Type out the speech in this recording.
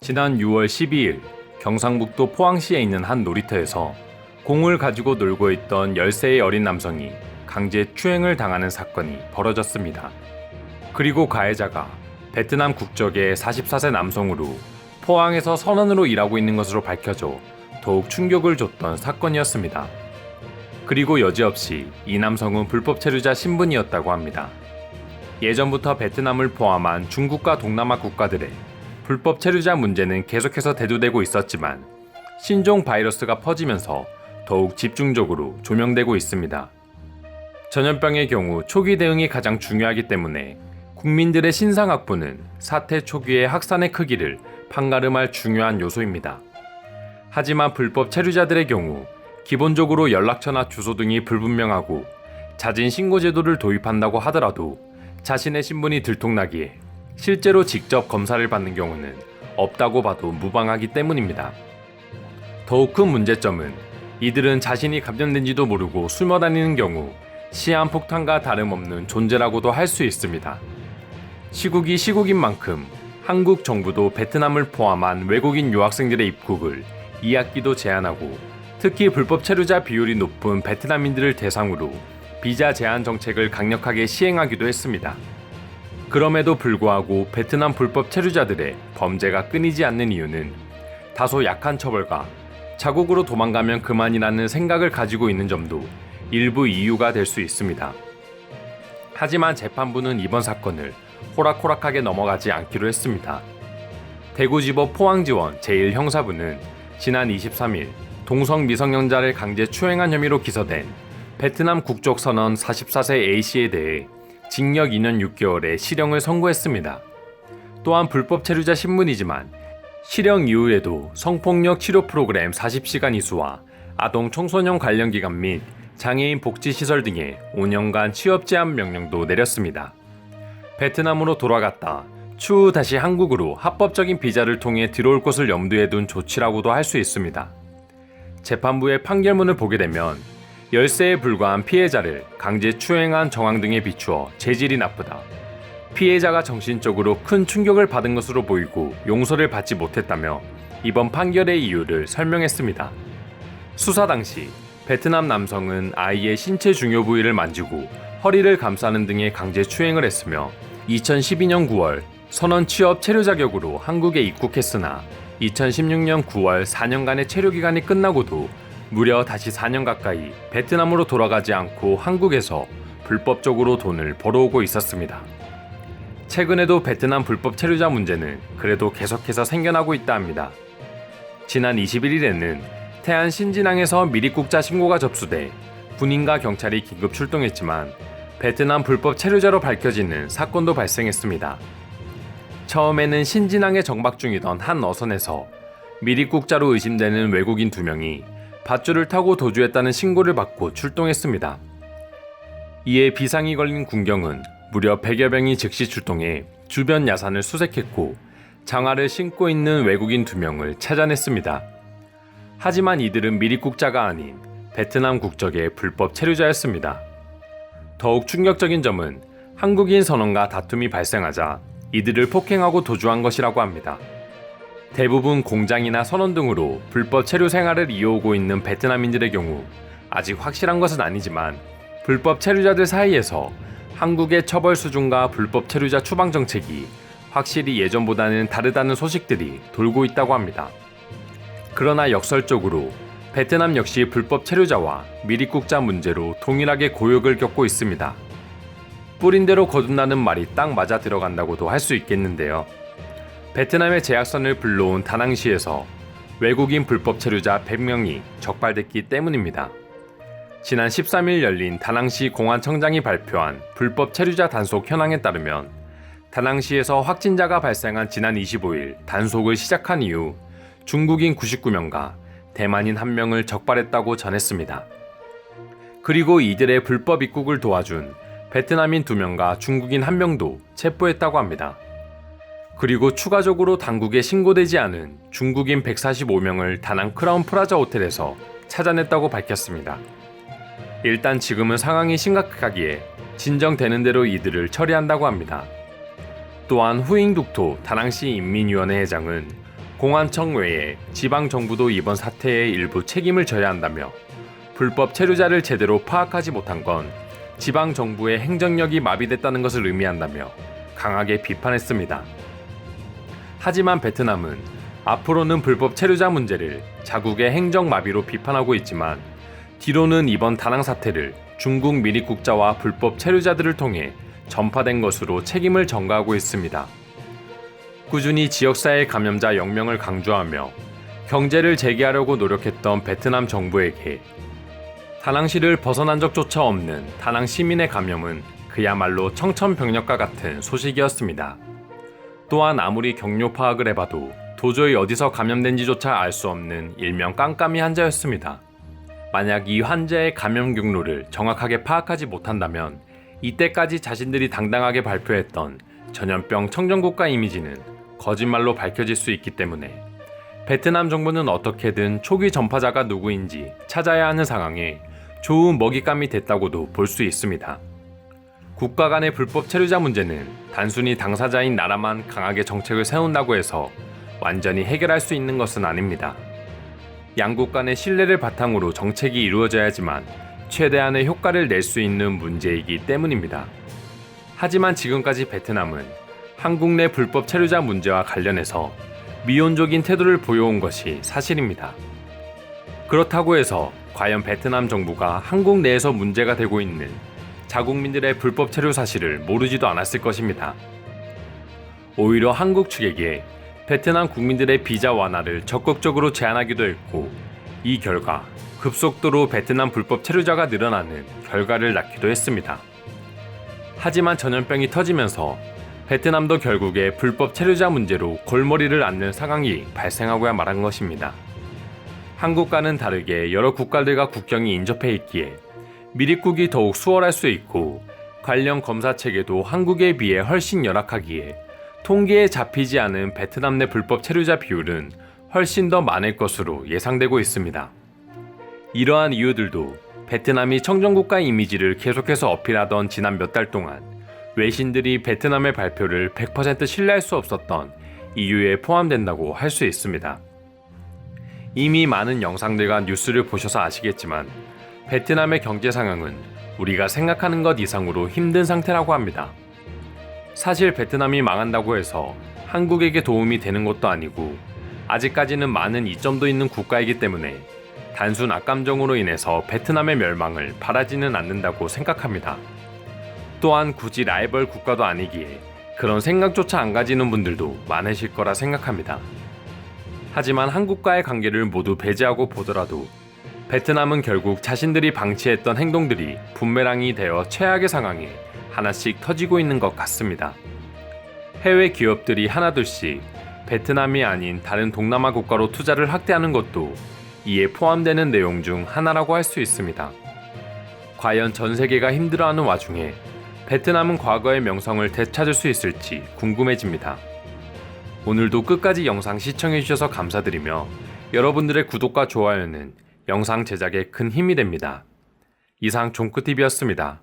지난 6월 12일 경상북도 포항시에 있는 한 놀이터에서 공을 가지고 놀고 있던 10세의 어린 남성이 강제 추행을 당하는 사건이 벌어졌습니다. 그리고 가해자가 베트남 국적의 44세 남성으로 포항에서 선원으로 일하고 있는 것으로 밝혀져 더욱 충격을 줬던 사건이었습니다. 그리고 여지없이 이 남성은 불법 체류자 신분이었다고 합니다. 예전부터 베트남을 포함한 중국과 동남아 국가들의 불법 체류자 문제는 계속해서 대두되고 있었지만 신종 바이러스가 퍼지면서 더욱 집중적으로 조명되고 있습니다. 전염병의 경우 초기 대응이 가장 중요하기 때문에 국민들의 신상 확보는 사태 초기의 확산의 크기를 판가름할 중요한 요소입니다. 하지만 불법 체류자들의 경우 기본적으로 연락처나 주소 등이 불분명하고 자진 신고 제도를 도입한다고 하더라도 자신의 신분이 들통나기에 실제로 직접 검사를 받는 경우는 없다고 봐도 무방하기 때문입니다. 더욱 큰 문제점은 이들은 자신이 감염된지도 모르고 숨어 다니는 경우 시한폭탄과 다름없는 존재라고도 할 수 있습니다. 시국이 시국인 만큼 한국 정부도 베트남을 포함한 외국인 유학생들의 입국을 2학기도 제한하고 특히 불법 체류자 비율이 높은 베트남인들을 대상으로 비자 제한 정책을 강력하게 시행하기도 했습니다. 그럼에도 불구하고 베트남 불법 체류자들의 범죄가 끊이지 않는 이유는 다소 약한 처벌과 자국으로 도망가면 그만이라는 생각을 가지고 있는 점도 일부 이유가 될 수 있습니다. 하지만 재판부는 이번 사건을 호락호락하게 넘어가지 않기로 했습니다. 대구지법 포항지원 제1형사부는 지난 23일 동성 미성년자를 강제 추행한 혐의로 기소된 베트남 국적 선원 44세 A씨에 대해 징역 2년 6개월의 실형을 선고했습니다. 또한 불법 체류자 신분이지만 실형 이후에도 성폭력 치료 프로그램 40시간 이수와 아동 청소년 관련 기관 및 장애인 복지시설 등의 5년간 취업 제한 명령도 내렸습니다. 베트남으로 돌아갔다 추후 다시 한국으로 합법적인 비자를 통해 들어올 것을 염두에 둔 조치라고도 할 수 있습니다. 재판부의 판결문을 보게 되면 10세에 불과한 피해자를 강제 추행한 정황 등에 비추어 재질이 나쁘다. 피해자가 정신적으로 큰 충격을 받은 것으로 보이고 용서를 받지 못했다며 이번 판결의 이유를 설명했습니다. 수사 당시 베트남 남성은 아이의 신체 중요 부위를 만지고 허리를 감싸는 등의 강제 추행을 했으며 2012년 9월 선원 취업 체류 자격으로 한국에 입국했으나 2016년 9월 4년간의 체류 기간이 끝나고도 무려 다시 4년 가까이 베트남으로 돌아가지 않고 한국에서 불법적으로 돈을 벌어오고 있었습니다. 최근에도 베트남 불법 체류자 문제는 그래도 계속해서 생겨나고 있다 합니다. 지난 21일에는 태안 신진항에서 미입국자 신고가 접수돼 군인과 경찰이 긴급 출동했지만 베트남 불법 체류자로 밝혀지는 사건도 발생했습니다. 처음에는 신진항에 정박 중이던 한 어선에서 미입국자로 의심되는 외국인 2명이 밧줄을 타고 도주했다는 신고를 받고 출동했습니다. 이에 비상이 걸린 군경은 무려 100여 명이 즉시 출동해 주변 야산을 수색했고 장화를 신고 있는 외국인 2명을 찾아냈습니다. 하지만 이들은 미입국자가 아닌 베트남 국적의 불법 체류자였습니다. 더욱 충격적인 점은 한국인 선원과 다툼이 발생하자 이들을 폭행하고 도주한 것이라고 합니다. 대부분 공장이나 선원 등으로 불법 체류 생활을 이어오고 있는 베트남인들의 경우 아직 확실한 것은 아니지만 불법 체류자들 사이에서 한국의 처벌 수준과 불법 체류자 추방 정책이 확실히 예전보다는 다르다는 소식들이 돌고 있다고 합니다. 그러나 역설적으로 베트남 역시 불법 체류자와 미입국자 문제로 동일하게 고역을 겪고 있습니다. 뿌린 대로 거둔다는 말이 딱 맞아 들어간다고도 할 수 있겠는데요. 베트남의 제약선을 불러온 다낭시에서 외국인 불법 체류자 100명이 적발됐기 때문입니다. 지난 13일 열린 다낭시 공안청장이 발표한 불법 체류자 단속 현황에 따르면 다낭시에서 확진자가 발생한 지난 25일 단속을 시작한 이후 중국인 99명과 대만인 1명을 적발했다고 전했습니다. 그리고 이들의 불법 입국을 도와준 베트남인 2명과 중국인 1명도 체포했다고 합니다. 그리고 추가적으로 당국에 신고되지 않은 중국인 145명을 다낭 크라운 프라자 호텔에서 찾아냈다고 밝혔습니다. 일단 지금은 상황이 심각하기에 진정되는 대로 이들을 처리한다고 합니다. 또한 후잉둑토 다낭시 인민위원회 회장은 공안청 외에 지방 정부도 이번 사태의 일부 책임을 져야 한다며 불법 체류자를 제대로 파악하지 못한 건 지방 정부의 행정력이 마비됐다는 것을 의미한다며 강하게 비판했습니다. 하지만 베트남은 앞으로는 불법 체류자 문제를 자국의 행정 마비로 비판하고 있지만 뒤로는 이번 다낭 사태를 중국 미립국자와 불법 체류자들을 통해 전파된 것으로 책임을 전가하고 있습니다. 꾸준히 지역사회 감염자 0명을 강조하며 경제를 재개하려고 노력했던 베트남 정부에게 다낭시를 벗어난 적조차 없는 다낭 시민의 감염은 그야말로 청천벽력과 같은 소식이었습니다. 또한 아무리 경로 파악을 해봐도 도저히 어디서 감염된지조차 알 수 없는 일명 깜깜이 환자였습니다. 만약 이 환자의 감염 경로를 정확하게 파악하지 못한다면 이때까지 자신들이 당당하게 발표했던 전염병 청정국가 이미지는 거짓말로 밝혀질 수 있기 때문에 베트남 정부는 어떻게든 초기 전파자가 누구인지 찾아야 하는 상황에 좋은 먹잇감이 됐다고도 볼 수 있습니다. 국가 간의 불법 체류자 문제는 단순히 당사자인 나라만 강하게 정책을 세운다고 해서 완전히 해결할 수 있는 것은 아닙니다. 양국 간의 신뢰를 바탕으로 정책이 이루어져야지만 최대한의 효과를 낼 수 있는 문제이기 때문입니다. 하지만 지금까지 베트남은 한국 내 불법 체류자 문제와 관련해서 미온적인 태도를 보여온 것이 사실입니다. 그렇다고 해서 과연 베트남 정부가 한국 내에서 문제가 되고 있는 자국민들의 불법 체류 사실을 모르지도 않았을 것입니다. 오히려 한국 측에게 베트남 국민들의 비자 완화를 적극적으로 제안하기도 했고 이 결과 급속도로 베트남 불법 체류자가 늘어나는 결과를 낳기도 했습니다. 하지만 전염병이 터지면서 베트남도 결국에 불법 체류자 문제로 골머리를 앓는 상황이 발생하고야 말한 것입니다. 한국과는 다르게 여러 국가들과 국경이 인접해 있기에 미립국이 더욱 수월할 수 있고 관련 검사 체계도 한국에 비해 훨씬 열악하기에 통계에 잡히지 않은 베트남 내 불법 체류자 비율은 훨씬 더 많을 것으로 예상되고 있습니다. 이러한 이유들도 베트남이 청정국가 이미지를 계속해서 어필하던 지난 몇 달 동안 외신들이 베트남의 발표를 100% 신뢰할 수 없었던 이유에 포함된다고 할 수 있습니다. 이미 많은 영상들과 뉴스를 보셔서 아시겠지만 베트남의 경제 상황은 우리가 생각하는 것 이상으로 힘든 상태라고 합니다. 사실 베트남이 망한다고 해서 한국에게 도움이 되는 것도 아니고 아직까지는 많은 이점도 있는 국가이기 때문에 단순 악감정으로 인해서 베트남의 멸망을 바라지는 않는다고 생각합니다. 또한 굳이 라이벌 국가도 아니기에 그런 생각조차 안 가지는 분들도 많으실 거라 생각합니다. 하지만 한국과의 관계를 모두 배제하고 보더라도 베트남은 결국 자신들이 방치했던 행동들이 붐메랑이 되어 최악의 상황에 하나씩 터지고 있는 것 같습니다. 해외 기업들이 하나둘씩 베트남이 아닌 다른 동남아 국가로 투자를 확대하는 것도 이에 포함되는 내용 중 하나라고 할 수 있습니다. 과연 전 세계가 힘들어하는 와중에 베트남은 과거의 명성을 되찾을 수 있을지 궁금해집니다. 오늘도 끝까지 영상 시청해주셔서 감사드리며 여러분들의 구독과 좋아요는 영상 제작에 큰 힘이 됩니다. 이상 종크TV였습니다.